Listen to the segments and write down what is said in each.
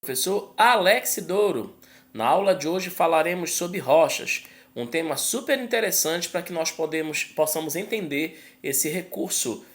Professor Alex Douro. Na aula de hoje falaremos sobre rochas, um tema super interessante para que nós possamos entender esse recurso,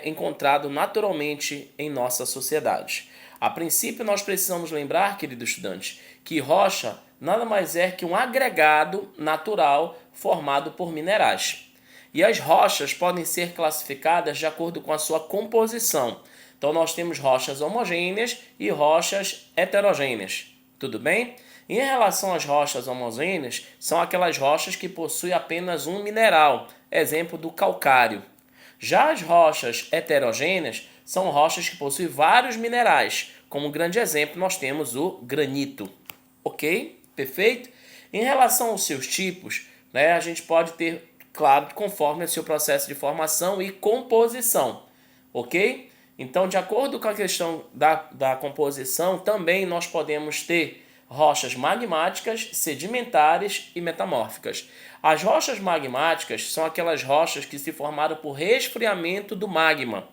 encontrado naturalmente em nossa sociedade. A princípio, nós precisamos lembrar, querido estudante, que rocha nada mais é que um agregado natural formado por minerais. E as rochas podem ser classificadas de acordo com a sua composição. Então nós temos rochas homogêneas e rochas heterogêneas. Tudo bem? Em relação às rochas homogêneas, são aquelas rochas que possuem apenas um mineral, exemplo do calcário. Já as rochas heterogêneas são rochas que possuem vários minerais. Como grande exemplo, nós temos o granito. Ok? Perfeito? Em relação aos seus tipos, a gente pode ter, claro, conforme o seu processo de formação e composição. Ok? Então, de acordo com a questão da composição, também nós podemos ter rochas magmáticas, sedimentares e metamórficas. As rochas magmáticas são aquelas rochas que se formaram por resfriamento do magma,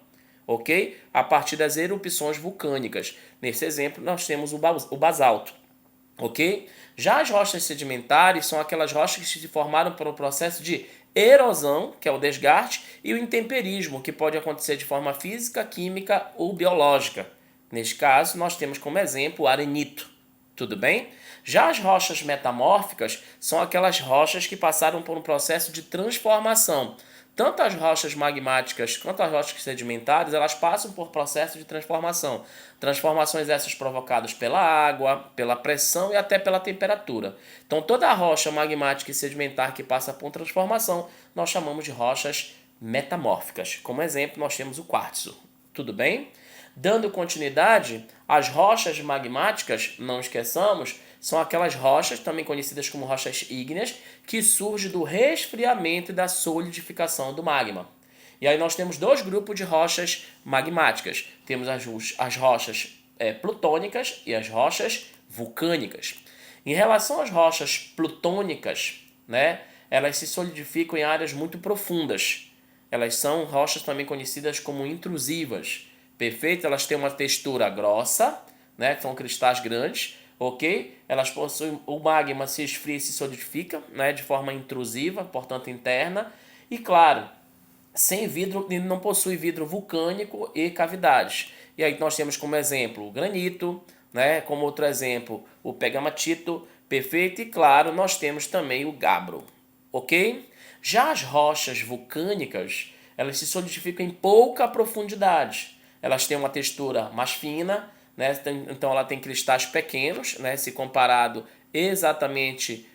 ok? A partir das erupções vulcânicas. Nesse exemplo, nós temos o basalto, ok? Já as rochas sedimentares são aquelas rochas que se formaram por um processo de erosão, que é o desgaste, e o intemperismo, que pode acontecer de forma física, química ou biológica. Neste caso, nós temos como exemplo o arenito. Tudo bem? Já as rochas metamórficas são aquelas rochas que passaram por um processo de transformação. Tanto as rochas magmáticas quanto as rochas sedimentares, elas passam por processo de transformação. Transformações essas provocadas pela água, pela pressão e até pela temperatura. Então, toda a rocha magmática e sedimentar que passa por transformação, nós chamamos de rochas metamórficas. Como exemplo, nós temos o quartzo. Tudo bem? Dando continuidade, as rochas magmáticas, não esqueçamos, são aquelas rochas, também conhecidas como rochas ígneas, que surgem do resfriamento e da solidificação do magma. E aí nós temos dois grupos de rochas magmáticas. Temos as rochas plutônicas e as rochas vulcânicas. Em relação às rochas plutônicas, elas se solidificam em áreas muito profundas. Elas são rochas também conhecidas como intrusivas. Perfeito? Elas têm uma textura grossa, são cristais grandes, ok? Elas possuem, o magma se esfria e se solidifica, de forma intrusiva, portanto interna. E claro, sem vidro, não possui vidro vulcânico e cavidades. E aí nós temos como exemplo o granito, como outro exemplo o pegamatito, perfeito? E claro, nós temos também o gabbro, ok? Já as rochas vulcânicas, elas se solidificam em pouca profundidade. Elas têm uma textura mais fina, então ela tem cristais pequenos, se comparado exatamente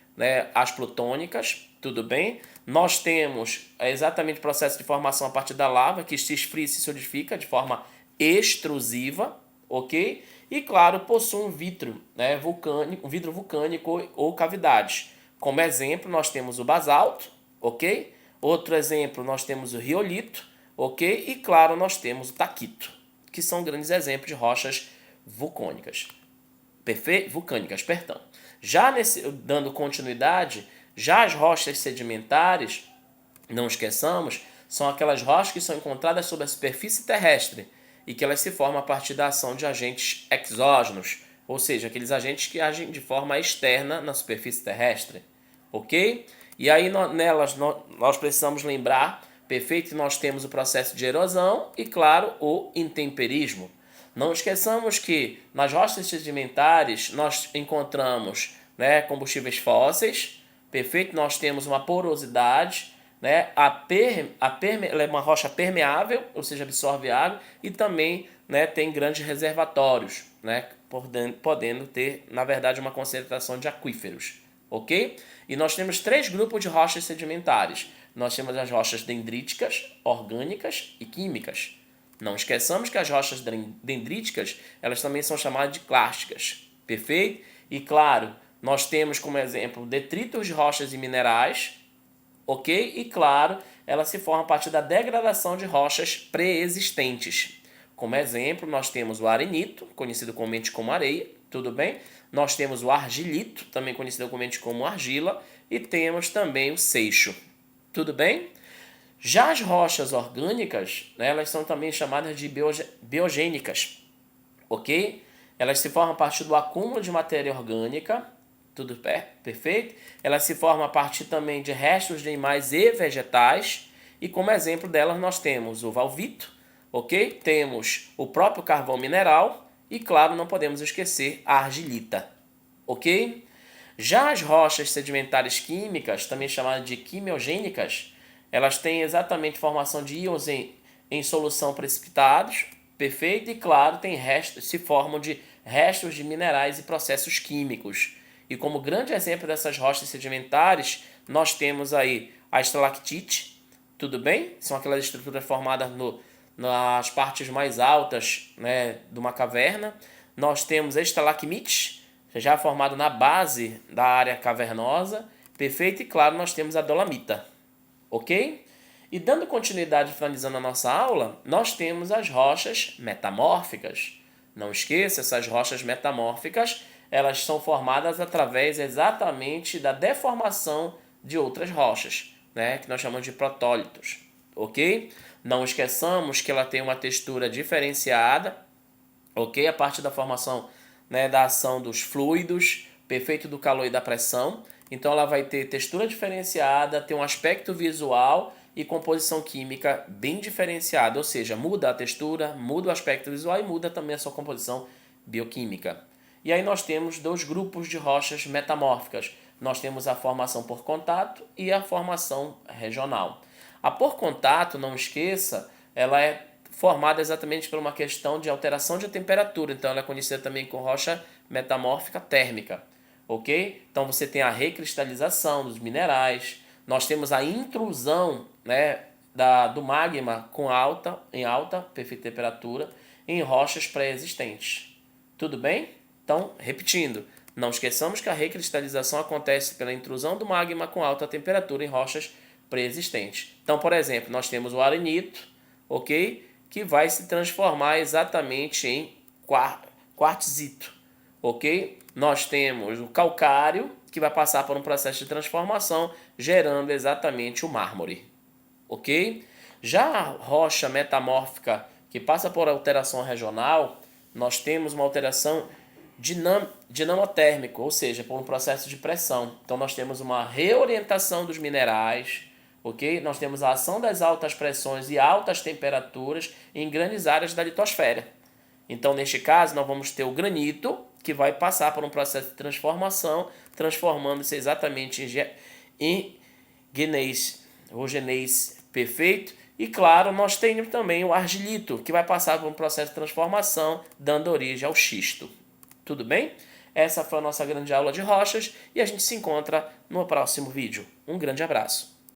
às plutônicas, tudo bem? Nós temos exatamente o processo de formação a partir da lava, que se esfria e se solidifica de forma extrusiva, ok? E claro, possui um vidro, vulcânico, um vidro vulcânico ou cavidades. Como exemplo, nós temos o basalto, ok? Outro exemplo, nós temos o riolito, ok? E claro, nós temos o taquito, que são grandes exemplos de rochas vulcânicas. Perfeito? Vulcânicas, perdão. Dando continuidade, já as rochas sedimentares, não esqueçamos, são aquelas rochas que são encontradas sob a superfície terrestre e que elas se formam a partir da ação de agentes exógenos, ou seja, aqueles agentes que agem de forma externa na superfície terrestre, ok? E aí nelas nós precisamos lembrar, perfeito, nós temos o processo de erosão e, claro, o intemperismo. Não esqueçamos que nas rochas sedimentares nós encontramos combustíveis fósseis, perfeito, nós temos uma porosidade, ela é uma rocha permeável, ou seja, absorve água, e também tem grandes reservatórios, podendo ter, na verdade, uma concentração de aquíferos, ok? E nós temos três grupos de rochas sedimentares. Nós temos as rochas dendríticas, orgânicas e químicas. Não esqueçamos que as rochas dendríticas, elas também são chamadas de clásticas, perfeito? E claro, nós temos como exemplo detritos de rochas e minerais, ok? E claro, ela se forma a partir da degradação de rochas pré-existentes. Como exemplo, nós temos o arenito, conhecido comumente como areia, tudo bem? Nós temos o argilito, também conhecido comumente como argila, e temos também o seixo, tudo bem? Já as rochas orgânicas, elas são também chamadas de biogênicas, ok? Elas se formam a partir do acúmulo de matéria orgânica, tudo perfeito? Elas se formam a partir também de restos de animais e vegetais, e como exemplo delas nós temos o valvito, ok? Temos o próprio carvão mineral e, claro, não podemos esquecer a argilita, ok? Já as rochas sedimentares químicas, também chamadas de quimiogênicas, elas têm exatamente formação de íons em solução precipitados, perfeito? E, claro, tem restos, se formam de restos de minerais e processos químicos. E como grande exemplo dessas rochas sedimentares, nós temos aí a estalactite, tudo bem? São aquelas estruturas formadas nas partes mais altas, né, de uma caverna. Nós temos estalagmites, já formado na base da área cavernosa, perfeito? E claro, nós temos a dolomita, ok? E dando continuidade, finalizando a nossa aula, nós temos as rochas metamórficas. Não esqueça, essas rochas metamórficas, elas são formadas através exatamente da deformação de outras rochas, né, que nós chamamos de protólitos, ok? Não esqueçamos que ela tem uma textura diferenciada, ok? A partir da formação, né, da ação dos fluidos, perfeito, do calor e da pressão. Então ela vai ter textura diferenciada, ter um aspecto visual e composição química bem diferenciada, ou seja, muda a textura, muda o aspecto visual e muda também a sua composição bioquímica. E aí nós temos dois grupos de rochas metamórficas. Nós temos a formação por contato e a formação regional. A por contato, não esqueça, ela é formada exatamente por uma questão de alteração de temperatura, então ela é conhecida também como rocha metamórfica térmica, ok? Então você tem a recristalização dos minerais, nós temos a intrusão, né, do magma em alta, perfeita temperatura, em rochas pré-existentes. Tudo bem? Então, repetindo, não esqueçamos que a recristalização acontece pela intrusão do magma com alta temperatura em rochas pré-existentes. Então, por exemplo, nós temos o arenito, ok? Que vai se transformar exatamente em quartzito, ok? Nós temos o calcário, que vai passar por um processo de transformação, gerando exatamente o mármore, ok? Já a rocha metamórfica, que passa por alteração regional, nós temos uma alteração dinamotérmica, ou seja, por um processo de pressão. Então nós temos uma reorientação dos minerais, ok? Nós temos a ação das altas pressões e altas temperaturas em grandes áreas da litosfera. Então, neste caso, nós vamos ter o granito, que vai passar por um processo de transformação, transformando-se exatamente em genês perfeito. E, claro, nós temos também o argilito, que vai passar por um processo de transformação, dando origem ao xisto. Tudo bem? Essa foi a nossa grande aula de rochas e a gente se encontra no próximo vídeo. Um grande abraço.